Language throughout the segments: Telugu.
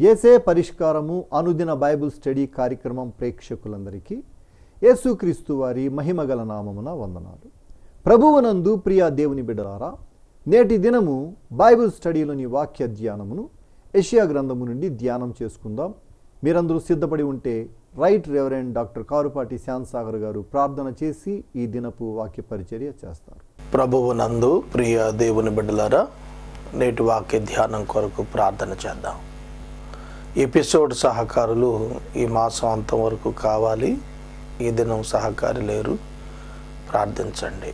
యేసే పరిష్కారము అనుదిన బైబిల్ స్టడీ కార్యక్రమం ప్రేక్షకులందరికీ యేసుక్రీస్తు వారి మహిమగల నామమున వందనాలు. ప్రభువునందు ప్రియ దేవుని బిడ్డలారా, నేటి దినము బైబిల్ స్టడీలోని వాక్య ధ్యానమును యెషయా గ్రంథము నుండి ధ్యానం చేసుకుందాం. మీరందరూ సిద్ధపడి ఉంటే రైట్ రెవరెండ్ డాక్టర్ కారుపాటి శాంతసాగర్ గారు ప్రార్థన చేసి ఈ దినపు వాక్య పరిచర్య చేస్తారు. ప్రభువునందు ప్రియ దేవుని బిడ్డలారా, నేటి వాక్య ధ్యానం కొరకు ప్రార్థన చేద్దాం. ఎపిసోడ్ సహకారులు ఈ మాసం అంతం వరకు కావాలి. ఈ దినం సహకారి లేరు, ప్రార్థించండి.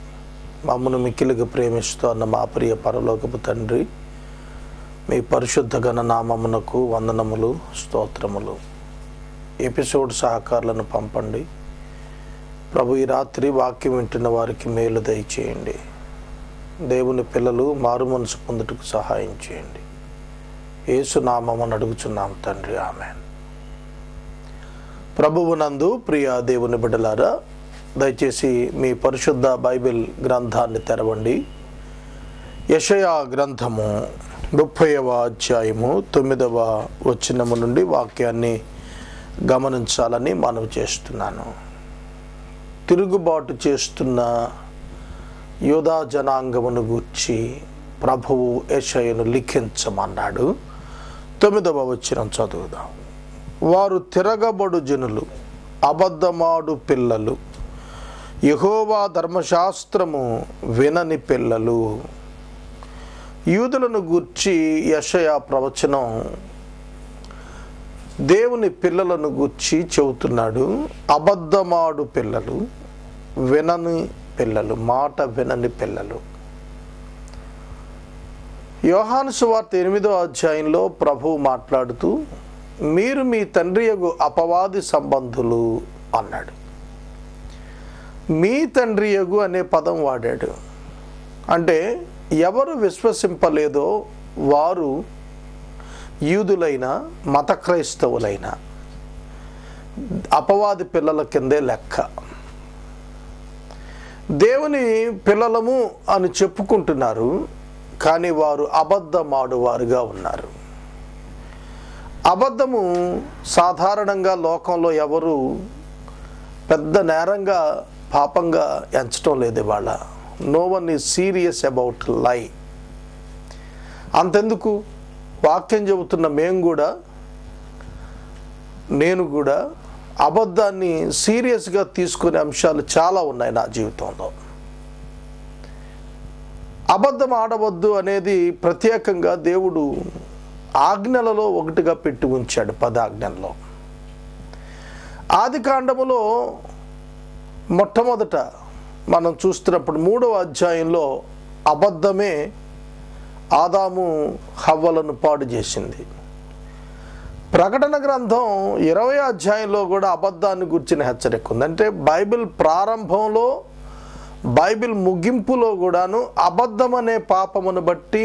మమ్మను మిక్కిలిగా ప్రేమిస్తూ అన్న మా ప్రియ పరలోకపు తండ్రి, మీ పరిశుద్ధ గణ నామమునకు వందనములు, స్తోత్రములు. ఎపిసోడ్ సహకారులను పంపండి ప్రభు. ఈ రాత్రి వాక్యం వింటున్న వారికి మేలు దయచేయండి. దేవుని పిల్లలు మారు మనసు పొందుటకు సహాయం చేయండి. యేసు నామమున అడుగుచున్నాం తండ్రి, ఆమేన్. ప్రభువునందు ప్రియ దేవుని బిడ్డలారా, దయచేసి మీ పరిశుద్ధ బైబిల్ గ్రంథాన్ని తెరవండి. యెషయా గ్రంథము 30వ అధ్యాయము 9వ వచనము నుండి వాక్యాన్ని గమనించాలని మనవి చేస్తున్నాను. తిరుగుబాటు చేస్తున్న యూదా జనాంగమును గూర్చి ప్రభువు యెషయాను లిఖించమన్నాడు. 9వ వచనం చదువుదాం. వారు తిరగబడు జనులు, అబద్ధమాడు పిల్లలు, యెహోవా ధర్మశాస్త్రము వినని పిల్లలు. యూదులను గూర్చి యెషయా ప్రవచనం దేవుని పిల్లలను గూర్చి చెబుతున్నాడు. అబద్ధమాడు పిల్లలు, వినని పిల్లలు, మాట వినని పిల్లలు. యోహాను సువార్త 8వ అధ్యాయంలో ప్రభువు మాట్లాడుతూ, మీరు మీ తండ్రియగు అపవాది సంబంధులు అన్నాడు. మీ తండ్రియగు అనే పదం వాడాడు. అంటే ఎవరు విశ్వసింపలేదో వారు యూదులైన మత క్రైస్తవులైన అపవాది పిల్లల కిందే లెక్క. దేవుని పిల్లలము అని చెప్పుకుంటున్నారు, కానీ వారు అబద్ధమాడువారుగా ఉన్నారు. అబద్ధము సాధారణంగా లోకంలో ఎవరు పెద్ద నేరంగా, పాపంగా ఎంచడం లేదు ఇవాళ. No one is serious about lie. అంతెందుకు, వాక్యం చెబుతున్న నేను కూడా అబద్ధాన్ని సీరియస్గా తీసుకునే అంశాలు చాలా ఉన్నాయి నా జీవితంలో. అబద్ధం ఆడవద్దు అనేది ప్రత్యేకంగా దేవుడు ఆజ్ఞలలో ఒకటిగా పెట్టి ఉంచాడు. 10 ఆజ్ఞల్లో ఆది కాండములో మొట్టమొదట మనం చూస్తున్నప్పుడు 3వ అధ్యాయంలో అబద్ధమే ఆదాము హవ్వలను పాడు చేసింది. ప్రకటన గ్రంథం 20వ అధ్యాయంలో కూడా అబద్ధాన్ని గుర్చిన హెచ్చరిక ఉంది. అంటే బైబిల్ ప్రారంభంలో, బైబిల్ ముగింపులో కూడాను అబద్ధం అనే పాపమును బట్టి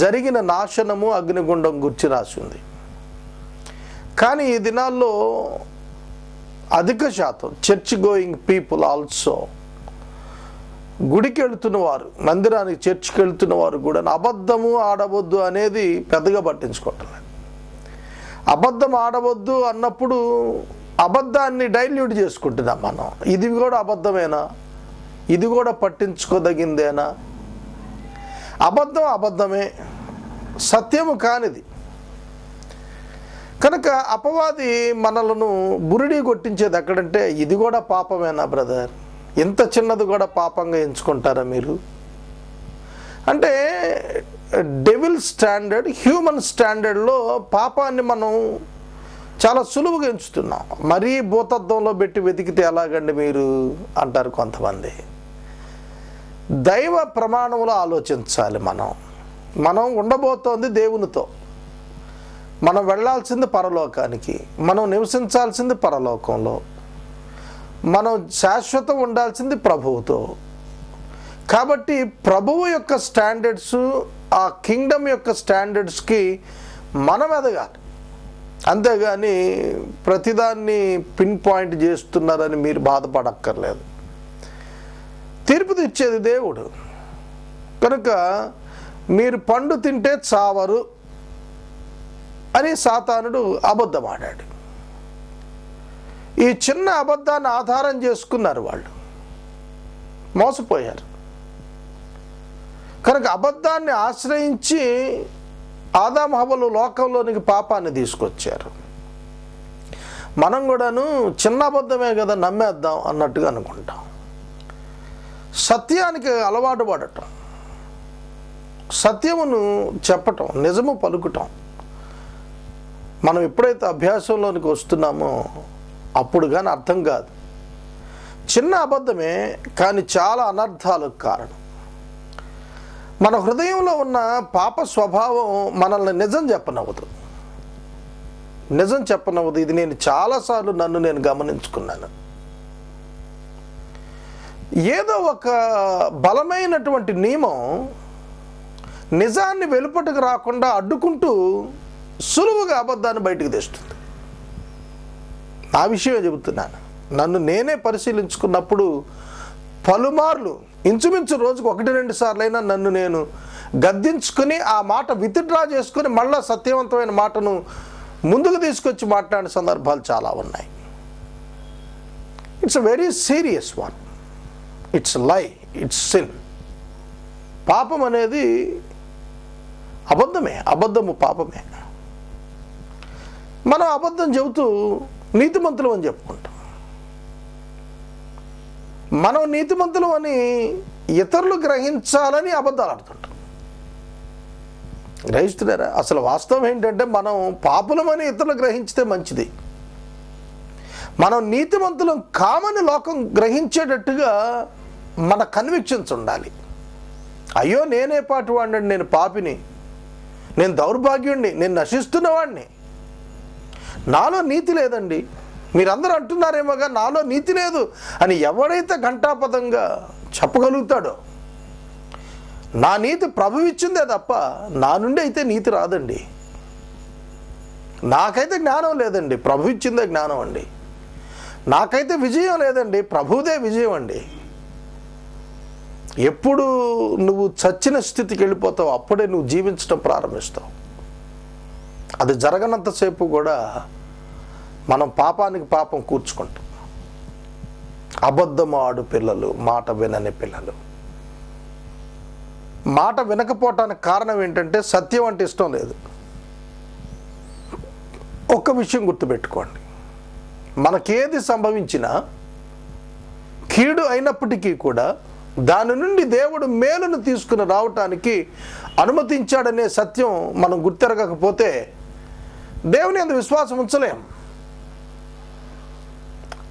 జరిగిన నాశనము, అగ్నిగుండం గుర్చి రాసింది. కానీ ఈ దినాల్లో అధిక శాతం చర్చ్ గోయింగ్ పీపుల్ ఆల్సో, గుడికి వెళుతున్న వారు, మందిరానికి చర్చ్కి వెళుతున్న వారు కూడా అబద్ధము ఆడవద్దు అనేది పెద్దగా పట్టించుకోవట్లేదు. అబద్ధం ఆడవద్దు అన్నప్పుడు అబద్ధాన్ని డైల్యూట్ చేసుకుంటున్నాం మనం. ఇది కూడా అబద్ధమేనా, ఇది కూడా పట్టించుకోదగిందేనా? అబద్ధం అబద్ధమే, సత్యము కానిది. కనుక అపవాది మనలను బురిడి కొట్టించేది ఎక్కడంటే, ఇది కూడా పాపమేనా బ్రదర్, ఇంత చిన్నది కూడా పాపంగా ఎంచుకుంటారా మీరు అంటే, డెవిల్ స్టాండర్డ్, హ్యూమన్ స్టాండర్డ్లో పాపాన్ని మనం చాలా సులువుగా ఎంచుతున్నాం. మరీ భూతత్వంలో పెట్టి వెతికితే ఎలాగండి మీరు అంటారు కొంతమంది. దైవ ప్రమాణంలో ఆలోచించాలి. మనం ఉండబోతోంది దేవునితో. మనం వెళ్ళాల్సింది పరలోకానికి, మనం నివసించాల్సింది పరలోకంలో, మనం శాశ్వతం ఉండాల్సింది ప్రభువుతో. కాబట్టి ప్రభువు యొక్క స్టాండర్డ్స్, ఆ కింగ్డమ్ యొక్క స్టాండర్డ్స్కి మనం ఎదగాలి. అంతేగాని ప్రతిదాన్ని పిన్ పాయింట్ చేస్తున్నారని మీరు బాధపడక్కర్లేదు. తీర్పు తెచ్చేది దేవుడు. కనుక మీరు పండు తింటే చావరు, అని సాతానుడు అబద్ధం ఆడాడు. ఈ చిన్న అబద్ధాన్ని ఆధారం చేసుకున్నారు, వాళ్ళు మోసపోయారు. కనుక అబద్ధాన్ని ఆశ్రయించి ఆదాము హవ్వలు లోకంలోనికి పాపాన్ని తీసుకొచ్చారు. మనం కూడాను చిన్న అబద్ధమే కదా నమ్మేద్దాం అన్నట్టుగా అనుకుంటాం. సత్యానికి అలవాటు పడటం, సత్యమును చెప్పటం, నిజము పలుకుటం మనం ఎప్పుడైతే అభ్యాసంలోనికి వస్తున్నామో అప్పుడు కానీ అర్థం కాదు. చిన్న అబద్ధమే కానీ చాలా అనర్థాలకు కారణం. మన హృదయంలో ఉన్న పాప స్వభావం మనల్ని నిజం చెప్పనవ్వదు. ఇది నేను చాలాసార్లు నేను గమనించుకున్నాను. ఏదో ఒక బలమైనటువంటి నియమం నిజాన్ని వెలుపటకు రాకుండా అడ్డుకుంటూ సులువుగా అబద్ధాన్ని బయటకు తెస్తుంది. ఆ విషయమే చెబుతున్నాను. నన్ను నేనే పరిశీలించుకున్నప్పుడు పలుమార్లు ఇంచుమించు రోజుకు 1-2 సార్లైనా నన్ను నేను గద్దించుకుని ఆ మాట విత్డ్రా చేసుకుని మళ్ళా సత్యవంతమైన మాటను ముందుకు తీసుకొచ్చి మాట్లాడిన సందర్భాలు చాలా ఉన్నాయి. It's a very serious one. It's లై, ఇట్స్ సిన్. పాపం అనేది అబద్ధము పాపమే. మనం అబద్ధం చెబుతూ నీతిమంతులు అని చెప్పుకుంటాం. మనం నీతిమంతులు అని ఇతరులు గ్రహించాలని అబద్ధాలు ఆడుతుంటాం. గ్రహిస్తున్నారా? అసలు వాస్తవం ఏంటంటే మనం పాపులమని ఇతరులు గ్రహించితే మంచిది. మనం నీతిమంతులం కామని లోకం గ్రహించేటట్టుగా మన కన్విక్షన్స్ ఉండాలి. అయ్యో నేనే పాటు వాడిని, నేను పాపిని, నేను దౌర్భాగ్యుణ్ణి, నేను నశిస్తున్నవాడిని, నాలో నీతి లేదండి. మీరందరూ అంటున్నారేమోగా నాలో నీతి లేదు అని ఎవడైతే ఘంటాపదంగా చెప్పగలుగుతాడో, నా నీతి ప్రభువు ఇచ్చిందే తప్ప నా నుండి అయితే నీతి రాదండి. నాకైతే జ్ఞానం లేదండి, ప్రభు ఇచ్చిందే జ్ఞానం అండి. నాకైతే విజయం లేదండి, ప్రభువుదే విజయం అండి. ఎప్పుడు నువ్వు చచ్చిన స్థితికి వెళ్ళిపోతావు అప్పుడే నువ్వు జీవించడం ప్రారంభిస్తావు. అది జరగనంతసేపు కూడా మనం పాపానికి పాపం కూర్చుకుంటాం. అబద్ధము ఆడు పిల్లలు, మాట వినని పిల్లలు. మాట వినకపోవటానికి కారణం ఏంటంటే సత్యం అంటే ఇష్టం లేదు. ఒక్క విషయం గుర్తుపెట్టుకోండి, మనకేది సంభవించినా కీడు అయినప్పటికీ కూడా దాని నుండి దేవుడు మేలును తీసుకుని రావటానికి అనుమతించాడనే సత్యం మనం గుర్తెరగకపోతే దేవుని యందు విశ్వాసం ఉంచలేం.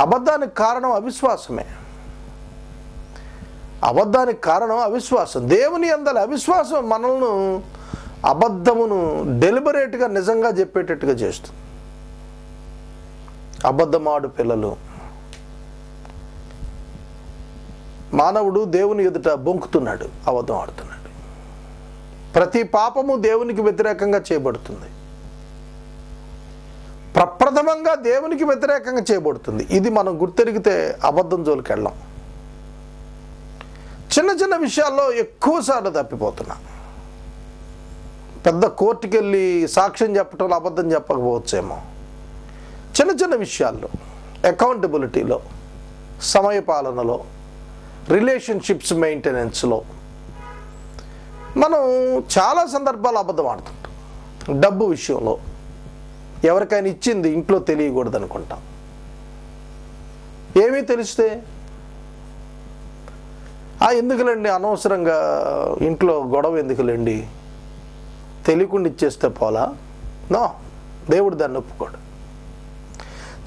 అబద్ధానికి కారణం అవిశ్వాసమే. అబద్ధానికి కారణం అవిశ్వాసం. దేవుని యందలి అవిశ్వాసం మనల్ని అబద్ధమును డెలిబరేట్గా నిజంగా చెప్పేటట్టుగా చేస్తుంది. అబద్ధమాడు పిల్లలు. మానవుడు దేవుని ఎదుట బొంకుతున్నాడు, అబద్ధం ఆడుతున్నాడు. ప్రతి పాపము దేవునికి వ్యతిరేకంగా చేయబడుతుంది, ప్రప్రథమంగా దేవునికి వ్యతిరేకంగా చేయబడుతుంది. ఇది మనం గుర్తెరిగితే అబద్ధం జోలికి వెళ్ళాం. చిన్న చిన్న విషయాల్లో ఎక్కువసార్లు తప్పిపోతున్నాం. పెద్ద కోర్టుకి వెళ్ళి సాక్ష్యం చెప్పటంలో అబద్ధం చెప్పకపోవచ్చేమో. చిన్న చిన్న విషయాల్లో, అకౌంటబిలిటీలో, సమయపాలనలో, రిలేషన్షిప్స్ మెయింటెనెన్స్లో మనం చాలా సందర్భాలు అబద్ధం ఆడుతుంటాం. డబ్బు విషయంలో ఎవరికైనా ఇచ్చింది ఇంట్లో తెలియకూడదు అనుకుంటాం. ఏమీ తెలిస్తే ఎందుకులేండి, అనవసరంగా ఇంట్లో గొడవ ఎందుకులేండి, తెలియకుండా ఇచ్చేస్తే పోలా. నో, దేవుడు దాన్ని ఒప్పుకోడు.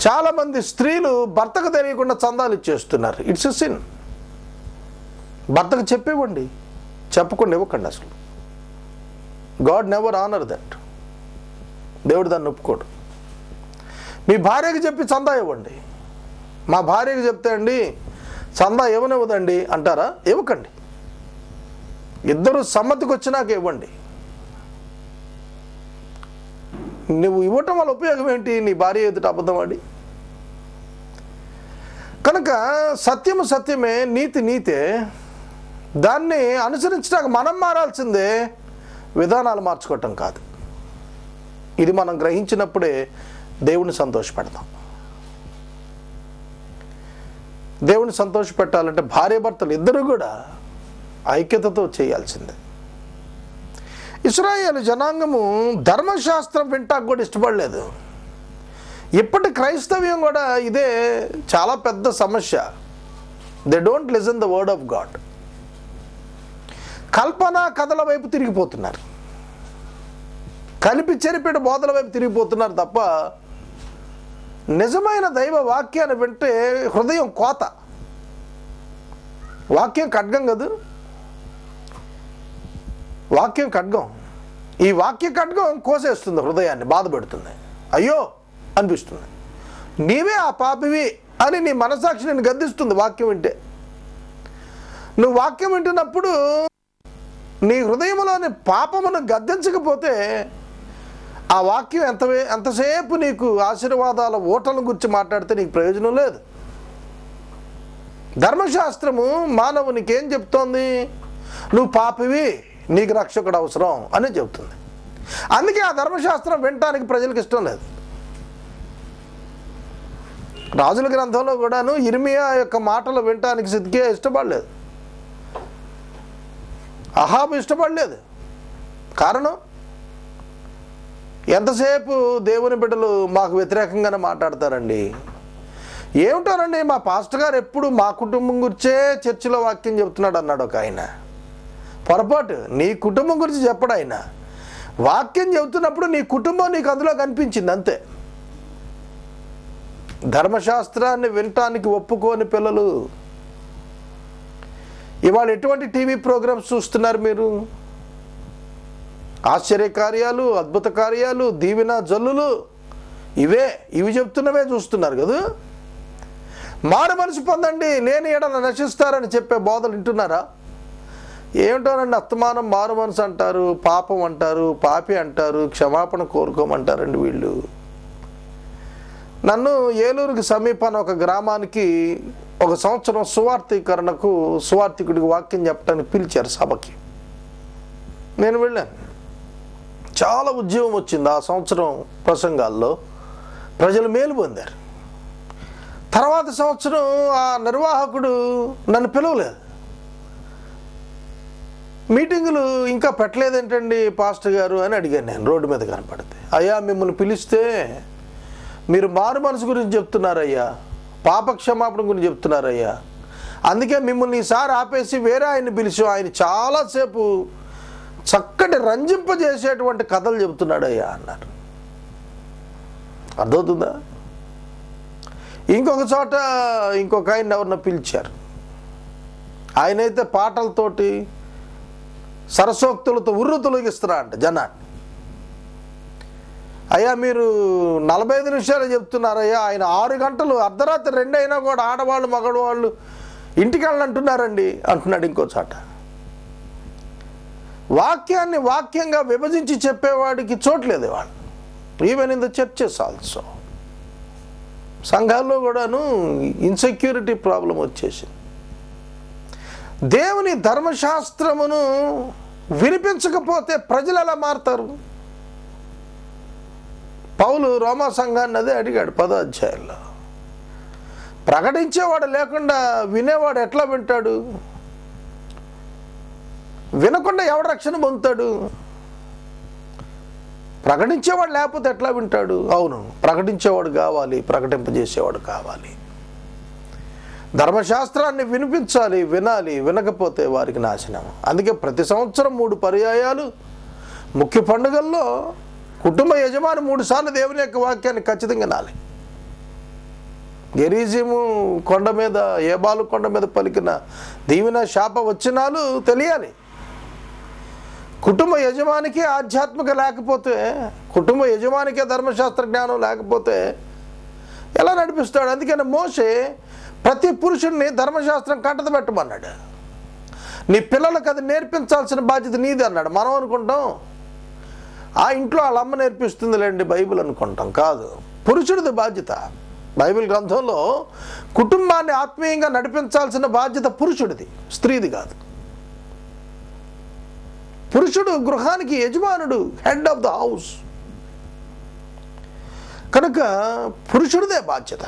చాలామంది స్త్రీలు భర్తకు తెలియకుండా చందాలు ఇచ్చేస్తున్నారు. It's a sin. భర్తకు చెప్పేవ్వండి, చెప్పకుండా ఇవ్వకండి. అసలు గాడ్ నెవర్ ఆనర్ దట్. దేవుడు దాన్ని ఒప్పుకోడు. మీ భార్యకి చెప్పి చందా ఇవ్వండి. మా భార్యకి చెప్తే అండి చందా ఇవ్వనివ్వదండి అంటారా? ఇవ్వకండి. ఇద్దరు సమ్మతికి వచ్చినాక ఇవ్వండి. నువ్వు ఇవ్వటం వల్ల ఉపయోగం ఏంటి? నీ భార్య ఎదుట అబద్ధం ఆడి. కనుక సత్యము సత్యమే, నీతి నీతే. దాన్ని అనుసరించడానికి మనం మారాల్సిందే, విధానాలు మార్చుకోవటం కాదు. ఇది మనం గ్రహించినప్పుడే దేవుని సంతోషపెడతాం. దేవుని సంతోషపెట్టాలంటే భార్యాభర్తలు ఇద్దరు కూడా ఐక్యతతో చేయాల్సిందే. ఇశ్రాయేలు జనాంగము ధర్మశాస్త్రం వింటాకు కూడా ఇష్టపడలేదు. ఇప్పటి క్రైస్తవ్యం కూడా ఇదే చాలా పెద్ద సమస్య. They don't listen the word of God. కల్పన కథల వైపు తిరిగిపోతున్నారు, కలిపి చెరిపేట బోధల వైపు తిరిగిపోతున్నారు తప్ప నిజమైన దైవ వాక్యాన్ని వింటే హృదయం కోత. వాక్యం ఖడ్గం కదా, వాక్యం ఖడ్గం. ఈ వాక్య ఖడ్గం కోసేస్తుంది, హృదయాన్ని బాధపెడుతుంది, అయ్యో అనిపిస్తుంది. నీవే ఆ పాపివి అని నీ మనసాక్షి నేను గద్దిస్తుంది వాక్యం వింటే. నువ్వు వాక్యం వింటున్నప్పుడు నీ హృదయంలోని పాపమును గద్దించకపోతే ఆ వాక్యం ఎంతసేపు నీకు ఆశీర్వాదాల ఓటలను గురించి మాట్లాడితే నీకు ప్రయోజనం లేదు. ధర్మశాస్త్రము మానవునికి ఏం చెప్తోంది? నువ్వు పాపివి, నీకు రక్షకుడు అవసరం అని చెబుతుంది. అందుకే ఆ ధర్మశాస్త్రం వినటానికి ప్రజలకు ఇష్టం లేదు. రాజుల గ్రంథంలో కూడాను ఇర్మియా యొక్క మాటలు వినటానికి సిద్కియా ఇష్టపడలేదు, అహాబు ఇష్టపడలేదు. కారణం, ఎంతసేపు దేవుని బిడ్డలు మాకు వ్యతిరేకంగానే మాట్లాడతారండి. ఏమిటోనండి, మా పాస్టర్ గారు ఎప్పుడు మా కుటుంబం గురించే చర్చిలో వాక్యం చెబుతున్నాడు అన్నాడు ఒక ఆయన. పొరపాటు, నీ కుటుంబం గురించి చెప్పడు ఆయన. వాక్యం చెబుతున్నప్పుడు నీ కుటుంబం నీకు అందులో కనిపించింది అంతే. ధర్మశాస్త్రాన్ని వినటానికి ఒప్పుకోని పిల్లలు ఇవాళ ఎటువంటి టీవీ ప్రోగ్రామ్స్ చూస్తున్నారు మీరు? ఆశ్చర్యకార్యాలు, అద్భుత కార్యాలు, దీవెన జల్లులు, ఇవి చెప్తున్నవే చూస్తున్నారు కదా. మారు మనసు పొందండి, లేని ఎడల నశిస్తారని చెప్పే బోధలు వింటున్నారా? ఏమిటోనండి, అస్తమానం మారు మనసు అంటారు, పాపం అంటారు, పాపి అంటారు, క్షమాపణ కోరుకోమంటారండి వీళ్ళు. నన్ను ఏలూరుకి సమీపాన ఒక గ్రామానికి ఒక సంవత్సరం సువార్థికుడికి వాక్యం చెప్పడానికి పిలిచారు సభకి. నేను వెళ్ళాను. చాలా ఉద్యమం వచ్చింది ఆ సంవత్సరం. ప్రసంగాల్లో ప్రజలు మేలు పొందారు. తర్వాత సంవత్సరం ఆ నిర్వాహకుడు నన్ను పిలవలేదు. మీటింగులు ఇంకా పెట్టలేదేంటండి పాస్టర్ గారు అని అడిగాను నేను, రోడ్డు మీద కనపడితే. అయ్యా, మిమ్మల్ని పిలిస్తే మీరు మారు మనసు గురించి చెప్తున్నారయ్యా, పాప క్షమాపణ గురించి చెప్తున్నారయ్యా, అందుకే మిమ్మల్ని ఈసారి ఆపేసి వేరే ఆయన్ని పిలిచి ఆయన చాలాసేపు చక్కటి రంజింపజేసేటువంటి కథలు చెబుతున్నాడయ్యా అన్నారు. అర్థమవుతుందా? ఇంకొక చోట ఇంకొక ఆయన ఎవరినో పిలిచారు. ఆయనైతే పాటలతోటి సరసోక్తులతో ఉర్రు తొలగిస్తున్నారంట జనాన్ని. అయ్యా, మీరు 45 నిమిషాలు చెప్తున్నారయ్యా, ఆయన 6 గంటలు, అర్ధరాత్రి 2 అయినా కూడా ఆడవాళ్ళు మగవాళ్ళు ఇంటికి వెళ్ళంటున్నారండి అంటున్నాడు ఇంకో చోట. వాక్యాన్ని వాక్యంగా విభజించి చెప్పేవాడికి చోట్లేదు వాళ్ళు. Even in the churches also. సంఘాల్లో కూడాను ఇన్సెక్యూరిటీ ప్రాబ్లం వచ్చేసింది. దేవుని ధర్మశాస్త్రమును వినిపించకపోతే ప్రజలు ఎలా మారుతారు? పౌలు రోమా సంఘాన్ని అదే అడిగాడు 10వ అధ్యాయంలో. ప్రకటించేవాడు లేకుండా వినేవాడు ఎట్లా వింటాడు? వినకుండా ఎవడు రక్షణ పొందుతాడు? ప్రకటించేవాడు లేకపోతే ఎట్లా వింటాడు? అవును, ప్రకటించేవాడు కావాలి, ప్రకటింపజేసేవాడు కావాలి. ధర్మశాస్త్రాన్ని వినిపించాలి, వినాలి. వినకపోతే వారికి నాశనం. అందుకే ప్రతి సంవత్సరం 3 పర్యాయాలు ముఖ్య పండుగల్లో కుటుంబ యజమాని 3 సార్లు దేవుని యొక్క వాక్యాన్ని ఖచ్చితంగా వినాలి. గెరీజిము కొండ మీద, ఏబాలు కొండ మీద పలికిన దీవెన శాప వచనాలు తెలియాలి. కుటుంబ యజమానికి ఆధ్యాత్మిక లేకపోతే, కుటుంబ యజమానికే ధర్మశాస్త్ర జ్ఞానం లేకపోతే ఎలా నడిపిస్తాడు? అందుకని మోషే ప్రతి పురుషుడిని ధర్మశాస్త్రం కంటత పెట్టమన్నాడు. నీ పిల్లలకు అది నేర్పించాల్సిన బాధ్యత నీది అన్నాడు. మనం అనుకుంటాం ఆ ఇంట్లో వాళ్ళ అమ్మ నేర్పిస్తుందిలేండి బైబిల్ అనుకుంటాం. కాదు, పురుషుడిది బాధ్యత. బైబిల్ గ్రంథంలో కుటుంబాన్ని ఆత్మీయంగా నడిపించాల్సిన బాధ్యత పురుషుడిది, స్త్రీది కాదు. పురుషుడు గృహానికి యజమానుడు, హెడ్ ఆఫ్ ద హౌస్. కనుక పురుషుడిదే బాధ్యత.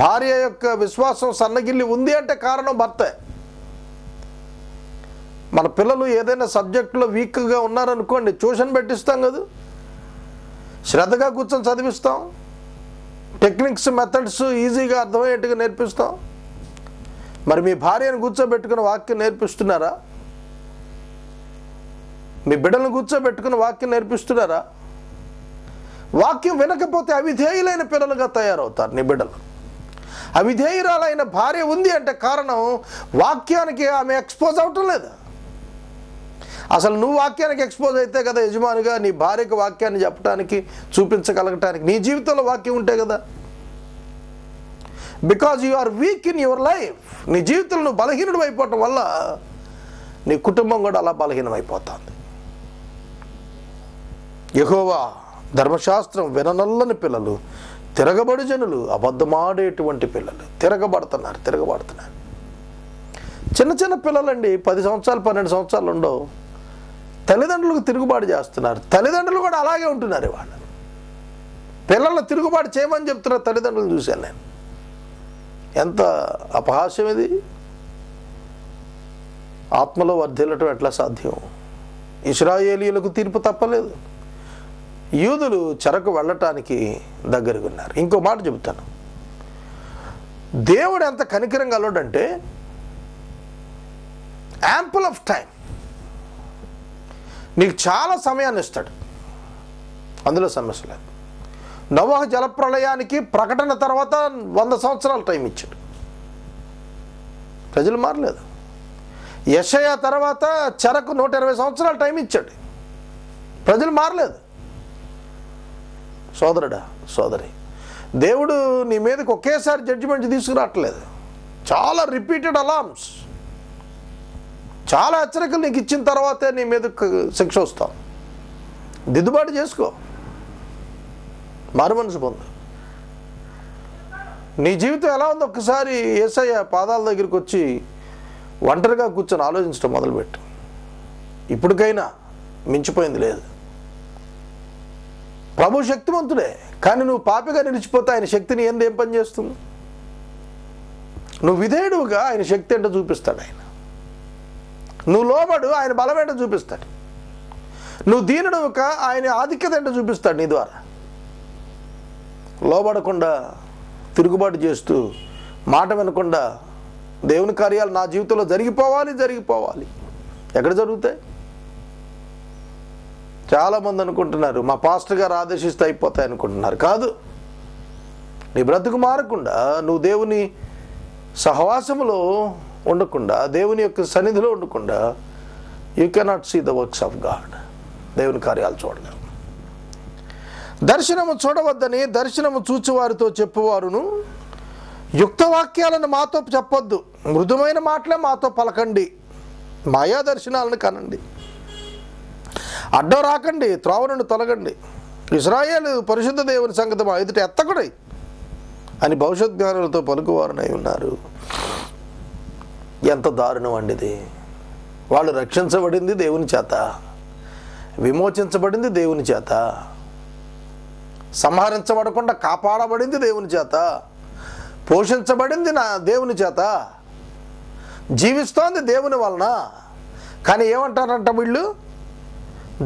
భార్య యొక్క విశ్వాసం సన్నగిల్లి ఉంది అంటే కారణం భర్తే. మన పిల్లలు ఏదైనా సబ్జెక్టులో వీక్గా ఉన్నారనుకోండి, ట్యూషన్ పెట్టిస్తాం కదా, శ్రద్ధగా కూర్చొని చదివిస్తాం, టెక్నిక్స్ మెథడ్స్ ఈజీగా అర్థమయ్యేట్టుగా నేర్పిస్తాం. మరి మీ భార్యను కూర్చోబెట్టుకుని వాక్యం నేర్పిస్తున్నారా? మీ బిడ్డలను కూర్చోబెట్టుకుని వాక్యం నేర్పిస్తున్నారా? వాక్యం వినకపోతే అవిధేయులైన పిల్లలుగా తయారవుతారు నీ బిడ్డలు. అవిధేయురాలైన భార్య ఉంది అంటే కారణం వాక్యానికి ఆమె ఎక్స్పోజ్ అవటం లేదు. అసలు నువ్వు వాక్యానికి ఎక్స్పోజ్ అయితే కదా యజమానిగా నీ భార్యకు వాక్యాన్ని చెప్పడానికి, చూపించగలగటానికి. నీ జీవితంలో వాక్యం ఉంటే కదా. Because you are weak in your life. నీ జీవితంలో నువ్వు బలహీనుడు అయిపోవటం వల్ల నీ కుటుంబం కూడా అలా బలహీనం అయిపోతుంది. యెహోవా ధర్మశాస్త్రం విననల్లని పిల్లలు, తిరగబడి జనులు, అబద్ధమాడేటువంటి పిల్లలు తిరగబడుతున్నారు. చిన్న చిన్న పిల్లలండి, 10 సంవత్సరాలు 12 సంవత్సరాలు ఉండవు, తల్లిదండ్రులకు తిరుగుబాటు చేస్తున్నారు. తల్లిదండ్రులు కూడా అలాగే ఉంటున్నారు. వాళ్ళు పిల్లలను తిరుగుబాటు చేయమని చెప్తున్నారు. తల్లిదండ్రులు చూశాను నేను. ఎంత అపహాస్యం ఇది! ఆత్మలో వర్ధిల్లటం ఎట్లా సాధ్యం? ఇశ్రాయేలీయులకు తీర్పు తప్పలేదు. యూదులు చెరకు వెళ్ళటానికి దగ్గరకు ఉన్నారు. ఇంకో మాట చెబుతాను, దేవుడు ఎంత కనికరం గలడంటే యాంపుల్ ఆఫ్ టైం, నీకు చాలా సమయాన్ని ఇస్తాడు. అందులో సమస్య లేదు. నోవహు జలప్రళయానికి ప్రకటన తర్వాత 100 సంవత్సరాలు టైం ఇచ్చాడు. ప్రజలు మారలేదు. యెషయా తర్వాత చెరకు 120 సంవత్సరాలు టైం ఇచ్చాడు. ప్రజలు మారలేదు. సోదరుడా, సోదరి, దేవుడు నీ మీదకి ఒకేసారి జడ్జిమెంట్ తీసుకురావట్లేదు. చాలా రిపీటెడ్ అలార్మ్స్, చాలా హెచ్చరికలు నీకు ఇచ్చిన తర్వాతే నీ మీద శిక్ష వస్తాం. దిద్దుబాటు చేసుకో, మారుమనసు పొందు. నీ జీవితం ఎలా ఉందో ఒక్కసారి యేసయ్య పాదాల దగ్గరికి వచ్చి ఒంటరిగా కూర్చొని ఆలోచించడం మొదలుపెట్టు. ఇప్పటికైనా మించిపోయింది లేదు. ప్రభు శక్తివంతుడే, కానీ నువ్వు పాపిగా నిలిచిపోతే ఆయన శక్తిని ఏం పని చేస్తుంది? నువ్వు విధేయుడుగా ఆయన శక్తి ఏంటో చూపిస్తాడు. ఆయన నువ్వు లోబడు, ఆయన బలం ఏంటో చూపిస్తాడు. నువ్వు దీనుడుగా ఆయన ఆధిక్యత ఏంటో చూపిస్తాడు నీ ద్వారా. లోబడకుండా తిరుగుబాటు చేస్తూ మాట వినకుండా దేవుని కార్యాలు నా జీవితంలో జరిగిపోవాలి. ఎక్కడ జరుగుతాయి? చాలామంది అనుకుంటున్నారు మా పాస్టర్ గారు ఆదేశిస్తే అయిపోతాయి అనుకుంటున్నారు. కాదు. నీ బ్రతుకు మారకుండా, నువ్వు దేవుని సహవాసములో ఉండకుండా, దేవుని యొక్క సన్నిధిలో ఉండకుండా, you cannot see the works of God. దేవుని కార్యాలు చూడలేవు. దర్శనము చూడవద్దని దర్శనము చూచువారితో చెప్పువారును, యుక్తవాక్యాలను మాతో చెప్పొద్దు, మృదుమైన మాటలే మాతో పలకండి, మాయా దర్శనాలను కనండి, అడ్డం రాకండి, త్రోవ నుండి తొలగండి, ఇశ్రాయేలు పరిశుద్ధ దేవుని సంగతి మా ఎదుట ఎత్తకుడై అని భవిష్యత్ జ్ఞానులతో పలుకువారునై ఉన్నారు. ఎంత దారుణం అండి ఇది! వాళ్ళు రక్షించబడింది దేవుని చేత, విమోచించబడింది దేవుని చేత, సంహరించబడకుండా కాపాడబడింది దేవుని చేత, పోషించబడింది నా దేవుని చేత, జీవిస్తోంది దేవుని వలన. కానీ ఏమంటారంట వీళ్ళు?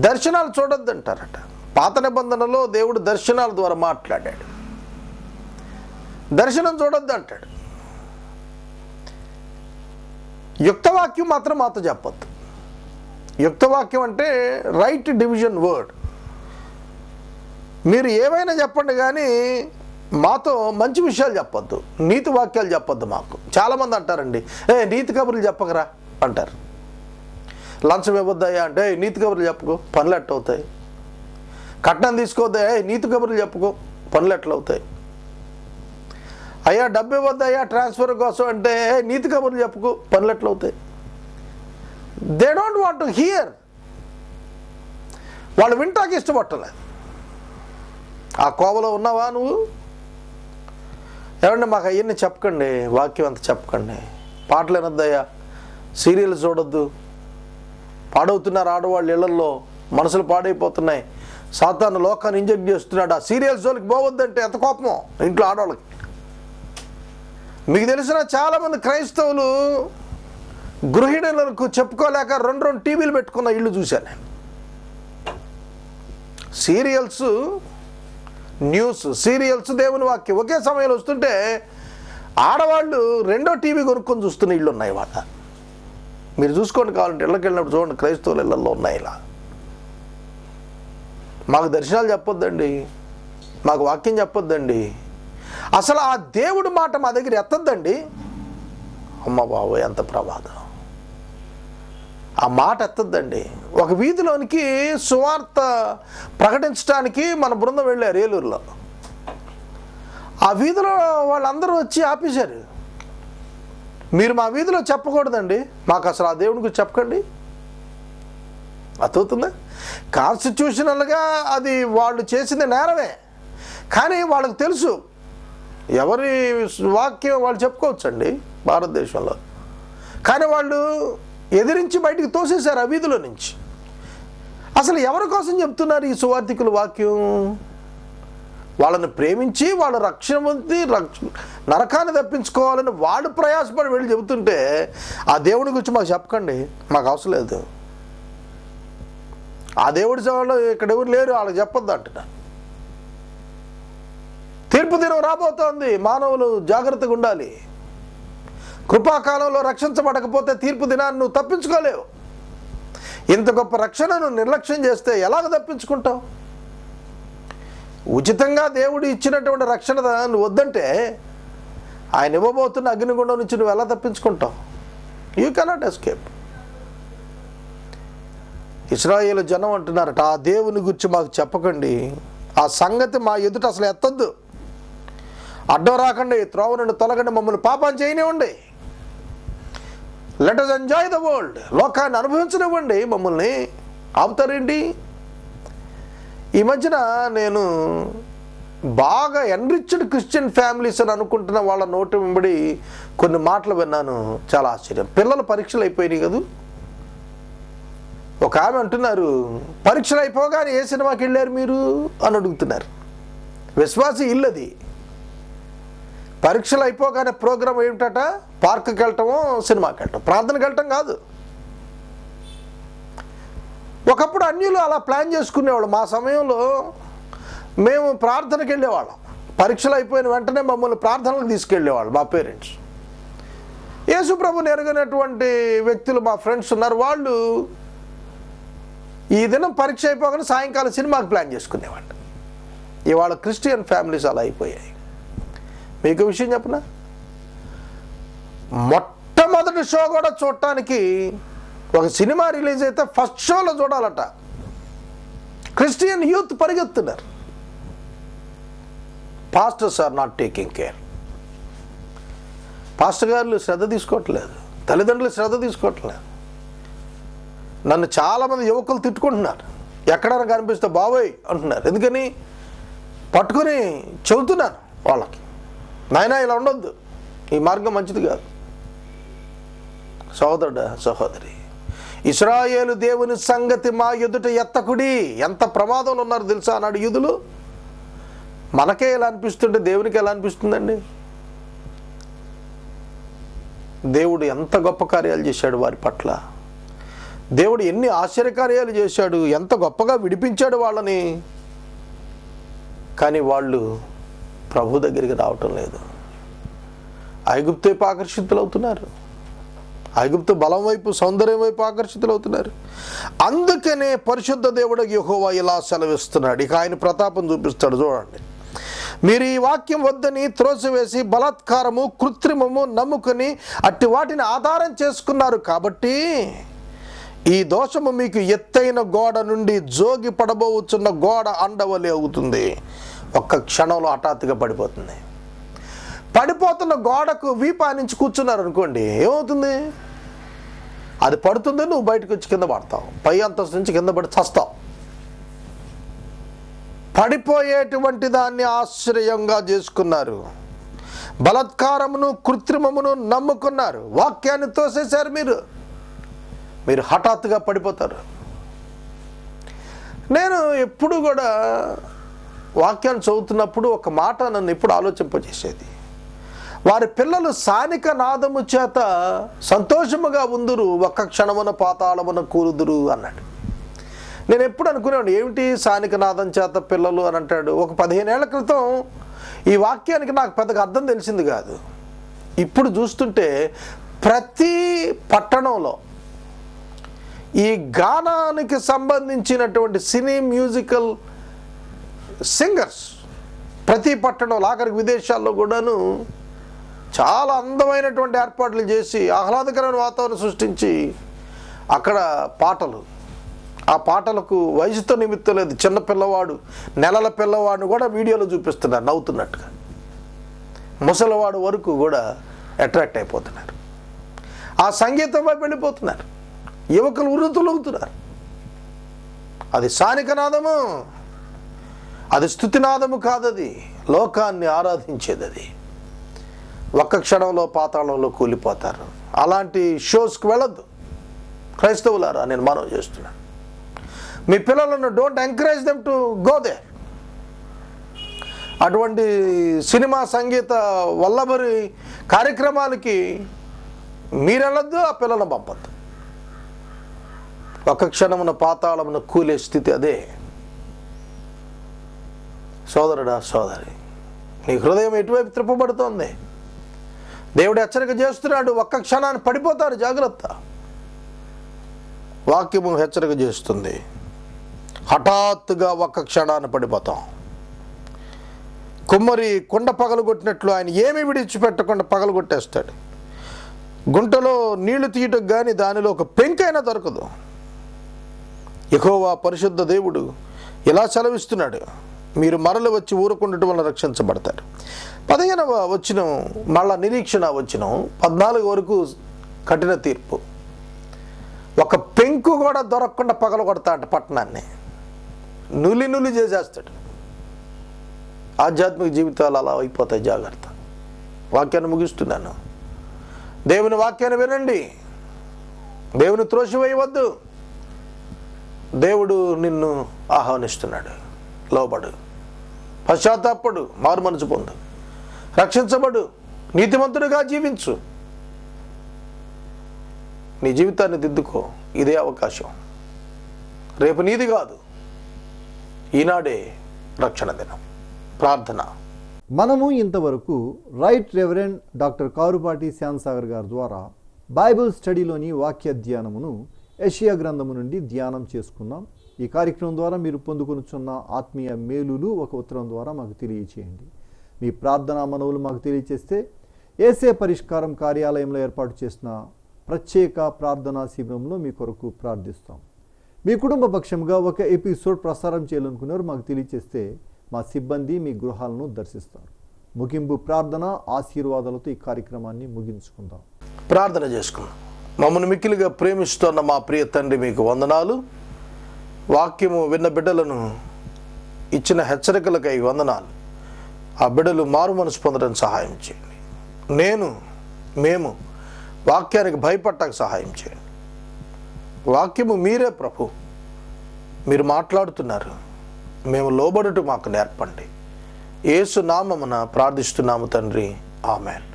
దర్శనాలు చూడొద్దు అంటారట. పాత నిబంధనలో దేవుడు దర్శనాల ద్వారా మాట్లాడాడు. దర్శనం చూడొద్దు అంటాడు. యుక్తవాక్యం మాత్రం మాతో చెప్పొద్దు. యుక్తవాక్యం అంటే రైట్ డివిజన్ వర్డ్. మీరు ఏమైనా చెప్పండి, కానీ మాతో మంచి విషయాలు చెప్పొద్దు, నీతి వాక్యాలు చెప్పొద్దు మాకు. చాలామంది అంటారండి, నీతి కబుర్లు చెప్పకరా అంటారు. లంచం ఇవ్వద్దయ్యా అంటే నీతి కబుర్లు చెప్పుకో, పనులు ఎట్లా అవుతాయి. కట్నం తీసుకోవద్దయ్యా, నీతి కబుర్లు చెప్పుకో, పనులు ఎట్లా అవుతాయి. అయ్యా డబ్బు ఇవ్వద్దయ్యా ట్రాన్స్ఫర్ కోసం అంటే నీతి కబుర్లు చెప్పుకో, పనులు ఎట్లా అవుతాయి. They don't want to hear. వాళ్ళు వింటాకి ఇష్టపట్టలేదు. ఆ కోవలో ఉన్నావా నువ్వు? ఏమంటే మాకు అవన్నీ చెప్పకండి, వాక్యం అంతా చెప్పకండి, పాటలు వినొద్దయ్యా, సీరియల్స్ చూడొద్దు, పాడవుతున్నారు ఆడవాళ్ళు ఇళ్లల్లో, మనసులు పాడైపోతున్నాయి, సాతాను లోకాన్ని ఇంజెక్ట్ చేస్తున్నాడు. ఆ సీరియల్స్ జోలికి పోవద్దంటే ఎంత కోపమో ఇంట్లో ఆడవాళ్ళకి. మీకు తెలిసిన చాలామంది క్రైస్తవులు గృహిణులకు చెప్పుకోలేక 2 టీవీలు పెట్టుకున్న ఇళ్ళు చూశాను నేను. సీరియల్స్, న్యూస్, సీరియల్స్, దేవుని వాక్యం ఒకే సమయంలో వస్తుంటే ఆడవాళ్ళు 2వ టీవీ కొనుక్కొని చూస్తున్న ఇళ్ళు ఉన్నాయి వాళ్ళ. మీరు చూసుకోండి, కావాలంటే ఇళ్ళకి వెళ్ళినప్పుడు చూడండి, క్రైస్తవుల ఇళ్ళల్లో ఉన్నాయి ఇలా. మాకు దర్శనాలు చెప్పొద్దండి, మాకు వాక్యం చెప్పొద్దండి, అసలు ఆ దేవుడి మాట మా దగ్గర ఎత్తద్దండి. అమ్మ బాబు, ఎంత ప్రమాదం! ఆ మాట ఎత్తద్దండి. ఒక వీధిలోనికి సువార్త ప్రకటించడానికి మన బృందం వెళ్ళారు ఏలూరులో. ఆ వీధిలో వాళ్ళందరూ వచ్చి ఆపేశారు. మీరు మా వీధిలో చెప్పకూడదండి, మాకు అసలు ఆ దేవుని గురించి చెప్పకండి. అర్థమవుతుందా? కాన్స్టిట్యూషనల్గా అది వాళ్ళు చేసింది నేరమే, కానీ వాళ్ళకు తెలుసు ఎవరి వాక్యం వాళ్ళు చెప్పుకోవచ్చండి భారతదేశంలో. కానీ వాళ్ళు ఎదిరించి బయటికి తోసేశారు ఆ వీధిలో నుంచి. అసలు ఎవరి కోసం చెప్తున్నారు ఈ సువార్థికుల వాక్యం? వాళ్ళని ప్రేమించి వాళ్ళ రక్షణ పొంది నరకాన్ని తప్పించుకోవాలని వాళ్ళు ప్రయాసపడి వెళ్ళి చెబుతుంటే ఆ దేవుడి గురించి మాకు చెప్పకండి, మాకు అవసరం లేదు, ఆ దేవుడి సేవలో ఇక్కడ ఎవరు లేరు, వాళ్ళకి చెప్పొద్దు అంటున్నా. తీర్పు దినం రాబోతోంది, మానవులు జాగ్రత్తగా ఉండాలి. కృపాకాలంలో రక్షించబడకపోతే తీర్పు దినాన్ని నువ్వు తప్పించుకోలేవు. ఇంత గొప్ప రక్షణను నిర్లక్ష్యం చేస్తే ఎలాగ తప్పించుకుంటావు? ఉచితంగా దేవుడు ఇచ్చినటువంటి రక్షణ నువ్వు వద్దంటే ఆయన ఇవ్వబోతున్న అగ్నిగుండం నుంచి నువ్వు ఎలా తప్పించుకుంటావు? You cannot escape. ఇశ్రాయేలు జనం అంటున్నారట, ఆ దేవుని గురించి మాకు చెప్పకండి, ఆ సంగతి మా ఎదుట అసలు ఎత్తద్దు, అడ్డం రాకండి, త్రోవ నుండి తొలగండి, మమ్మల్ని పాపం చేయనివ్వండి, let us enjoy the world, లోకాన్ని అనుభవించనివ్వండి, మమ్మల్ని ఆపుతారేంటి? ఈ మధ్యన నేను బాగా ఎన్రిచ్డ్ క్రిస్టియన్ ఫ్యామిలీస్ అని అనుకుంటున్న వాళ్ళ నోటి వెంబడి కొన్ని మాటలు విన్నాను, చాలా ఆశ్చర్యం. పిల్లల పరీక్షలు అయిపోయినాయి కదా, ఒక ఆమె అంటున్నారు, పరీక్షలు అయిపోగానే ఏ సినిమాకి వెళ్ళారు మీరు అని అడుగుతున్నారు. విశ్వాసి ఇల్లది. పరీక్షలు అయిపోగానే ప్రోగ్రాం ఏమిటట? పార్క్కి వెళ్ళటమో సినిమాకి వెళ్ళటం, ప్రార్థనకి వెళ్ళటం కాదు. ఒకప్పుడు అన్యులు అలా ప్లాన్ చేసుకునేవాళ్ళు. మా సమయంలో మేము ప్రార్థనకి వెళ్ళేవాళ్ళం. పరీక్షలు అయిపోయిన వెంటనే మమ్మల్ని ప్రార్థనలకు తీసుకెళ్ళేవాళ్ళు మా పేరెంట్స్. యేసు ప్రభుని ఎరగనటువంటి వ్యక్తులు మా ఫ్రెండ్స్ ఉన్నారు, వాళ్ళు ఈ దినం పరీక్ష అయిపోగానే సాయంకాలం సినిమాకి ప్లాన్ చేసుకునేవాళ్ళు. ఇవాళ క్రిస్టియన్ ఫ్యామిలీస్ అలా అయిపోయాయి. మీకు విషయం చెప్పనా, మొట్టమొదటి షో కూడా చూడటానికి ఒక సినిమా రిలీజ్ అయితే ఫస్ట్ షోలో చూడాలట. క్రిస్టియన్ యూత్ పరిగెత్తున్నారు. Pastors are not taking care. Pastor గారు శ్రద్ధ తీసుకోవట్లేదు, తల్లిదండ్రులు శ్రద్ధ తీసుకోవట్లేదు. నన్ను చాలామంది యువకులు తిట్టుకుంటున్నారు, ఎక్కడైనా కనిపిస్తే బాబోయ్ అంటున్నారు. ఎందుకని? పట్టుకొని చెబుతున్నాను వాళ్ళకి, నాయనా ఇలా ఉండొద్దు, ఈ మార్గం మంచిది కాదు. సోదరుడా, సహోదరి, ఇశ్రాయేలు దేవుని సంగతి మా ఎదుట ఎత్తకుడి. ఎంత ప్రమాదంలో ఉన్నారు తెలుసా అన్నాడు యూదులు. మనకే ఎలా అనిపిస్తుంటే దేవునికి ఎలా అనిపిస్తుందండి? దేవుడు ఎంత గొప్ప కార్యాలు చేశాడు వారి పట్ల, దేవుడు ఎన్ని ఆశ్చర్యకార్యాలు చేశాడు, ఎంత గొప్పగా విడిపించాడు వాళ్ళని. కానీ వాళ్ళు ప్రభు దగ్గరికి రావటం లేదు. ఐగుప్తు వైపు ఆకర్షితులు అవుతున్నారు, ఐగుప్తు బలం వైపు, సౌందర్యం వైపు ఆకర్షితులు అవుతున్నారు. అందుకనే పరిశుద్ధ దేవుడు యెహోవా ఇలా సెలవిస్తున్నాడు. ఇక ఆయన ప్రతాపం చూపిస్తాడు. చూడండి, మీరు ఈ వాక్యం వద్దని త్రోసివేసి బలాత్కారము, కృత్రిమము నమ్ముకొని అట్టి వాటిని ఆధారం చేసుకున్నారు కాబట్టి ఈ దోషము మీకు ఎత్తైన గోడ నుండి జోగి పడబోచున్న గోడ అండవలే అవుతుంది. ఒక్క క్షణంలో హఠాత్తుగా పడిపోతుంది. పడిపోతున్న గోడకు వీపానించి కూర్చున్నారు అనుకోండి, ఏమవుతుంది? అది పడుతుంది, నువ్వు బయటకు వచ్చి కింద పడతావు, పై అంతస్తు నుంచి కింద పడి చస్తావు. పడిపోయేటువంటి దాన్ని ఆశ్రయంగా చేసుకున్నారు, బలాత్కారమును కృత్రిమమును నమ్ముకున్నారు, వాక్యాన్ని తోసేశారు. మీరు హఠాత్తుగా పడిపోతారు. నేను ఎప్పుడు కూడా వాక్యాన్ని చదువుతున్నప్పుడు ఒక మాట నన్ను ఎప్పుడు ఆలోచింపజేసేది. వారి పిల్లలు సానిక నాదము చేత సంతోషముగా ఉందురు, ఒక్క క్షణమున పాతాళమున కూలుదురు అన్నాడు. నేను ఎప్పుడు అనుకునేవాడు, ఏమిటి సానిక నాదం చేత పిల్లలు అని అంటాడు. ఒక 15 ఏళ్ల క్రితం ఈ వాక్యానికి నాకు పెద్దగా అర్థం తెలిసింది కాదు. ఇప్పుడు చూస్తుంటే ప్రతి పట్టణంలో ఈ గానానికి సంబంధించినటువంటి సినీ మ్యూజికల్ సింగర్స్ ప్రతి పట్టణంలో, ఆఖరికి విదేశాల్లో కూడాను చాలా అందమైనటువంటి ఏర్పాట్లు చేసి ఆహ్లాదకరమైన వాతావరణం సృష్టించి అక్కడ పాటలు, ఆ పాటలకు వయసుతో నిమిత్తం లేదు. చిన్న పిల్లవాడు, నెలల పిల్లవాడిని కూడా వీడియోలో చూపిస్తున్నారు నవ్వుతున్నట్టుగా. ముసలివాడు వరకు కూడా అట్రాక్ట్ అయిపోతున్నారు, ఆ సంగీతం వైపు వెళ్ళిపోతున్నారు. యువకులు ఉర్రుతులుగుతున్నారు. అది సానికనాదము, అది స్తుతినాదము కాదది, లోకాన్ని ఆరాధించేది. అది ఒక్క క్షణంలో పాతాళంలో కూలిపోతారు. అలాంటి షోస్కి వెళ్ళొద్దు క్రైస్తవులారా, నేను మనవి చేస్తున్నాను. మీ పిల్లలను don't encourage them to go they. అటువంటి సినిమా సంగీత వల్లబరి కార్యక్రమాలకి మీరు వెళ్ళొద్దు, ఆ పిల్లలను పంపొద్దు. ఒక క్షణమున పాతాళమున కూలే స్థితి అదే. సోదరుడా, సోదరి, నీ హృదయం ఎటువైపు త్రిప్పబడుతోంది? దేవుడు హెచ్చరిక చేస్తున్నాడు, ఒక్క క్షణాన్ని పడిపోతారు, జాగ్రత్త. వాక్యము హెచ్చరిక చేస్తుంది, హఠాత్తుగా ఒక్క క్షణాన్ని పడిపోతాం. కుమ్మరి కుండ పగలగొట్టినట్లు ఆయన ఏమీ విడిచిపెట్టకుండా పగలగొట్టేస్తాడు. గుంటలో నీళ్లు తీయటం కానీ దానిలో ఒక పెంకైనా దొరకదు. యెహోవా పరిశుద్ధ దేవుడు ఇలా సెలవిస్తున్నాడు, మీరు మరలు వచ్చి ఊరుకుండటం వల్ల రక్షించబడతారు. 15వ వచనం మళ్ళా నిరీక్షణ వచనం 14 వరకు కఠిన తీర్పు. ఒక పెంకు కూడా దొరకకుండా పగలగొడతా అంట పట్టణాన్ని, నులి చేసేస్తాడు. ఆధ్యాత్మిక జీవితాలు అలా అయిపోతాయి, జాగ్రత్త. వాక్యాన్ని ముగిస్తున్నాను. దేవుని వాక్యాన్ని వినండి, దేవుని త్రోసివేయవద్దు. దేవుడు నిన్ను ఆహ్వానిస్తున్నాడు, లోబడు, పశ్చాత్తాపడు, మారు మనసు పొందు, రక్షించబడు, నీతిమంతుడిగా జీవించు, నీ జీవితాన్ని దిద్దుకో. ఇదే అవకాశం. రేపు నీది కాదు, ఈనాడే రక్షణ దినం. ప్రార్థన. మనము ఇంతవరకు రైట్ రెవరెండ్ డాక్టర్ కారుపాటి శ్యాంసాగర్ గారి ద్వారా బైబిల్ స్టడీలోని వాక్య ధ్యానమును యెషయా గ్రంథము నుండి ధ్యానం చేసుకున్నాం. ఈ కార్యక్రమం ద్వారా మీరు పొందుకొనుచున్న ఆత్మీయ మేలులు ఒక ఉత్తరం ద్వారా మాకు తెలియచేయండి. మీ ప్రార్థనా మనవులు మాకు తెలియచేస్తే ఏసే పరిష్కారం కార్యాలయంలో ఏర్పాటు చేసిన ప్రత్యేక ప్రార్థనా శిబిరంలో మీ కొరకు ప్రార్థిస్తాం. మీ కుటుంబ పక్షంగా ఒక ఎపిసోడ్ ప్రసారం చేయాలనుకున్నారు మాకు తెలియచేస్తే మా సిబ్బంది మీ గృహాలను దర్శిస్తారు. ముగింపు ప్రార్థన ఆశీర్వాదాలతో ఈ కార్యక్రమాన్ని ముగించుకుందాం. ప్రార్థన చేసుకుందాం. మమ్మల్ని మిక్కిలిగా ప్రేమిస్తున్న మా ప్రియ తండ్రి, మీకు వందనాలు. వాక్యము విన్న బిడ్డలను ఇచ్చిన హెచ్చరికలకై వందనాలు. ఆ బిడ్డలు మారు మనసు పొందడానికి సహాయం చేయండి. మేము వాక్యానికి భయపడటానికి సహాయం చేయండి. వాక్యము మీరే ప్రభు, మీరు మాట్లాడుతున్నారు, మేము లోబడుట మాకు నేర్పండి. యేసు నామమున ప్రార్థిస్తున్నాము తండ్రి, ఆమేన్.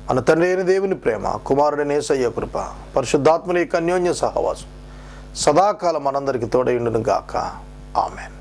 మన తండ్రి అయిన దేవుని ప్రేమ, కుమారుడైన యేసయ్య కృప, పరిశుద్ధాత్మని యొక్క అన్యోన్య సహవాసం సదాకాలం మనందరికీ తోడై ఉండును గాక. ఆమేన్.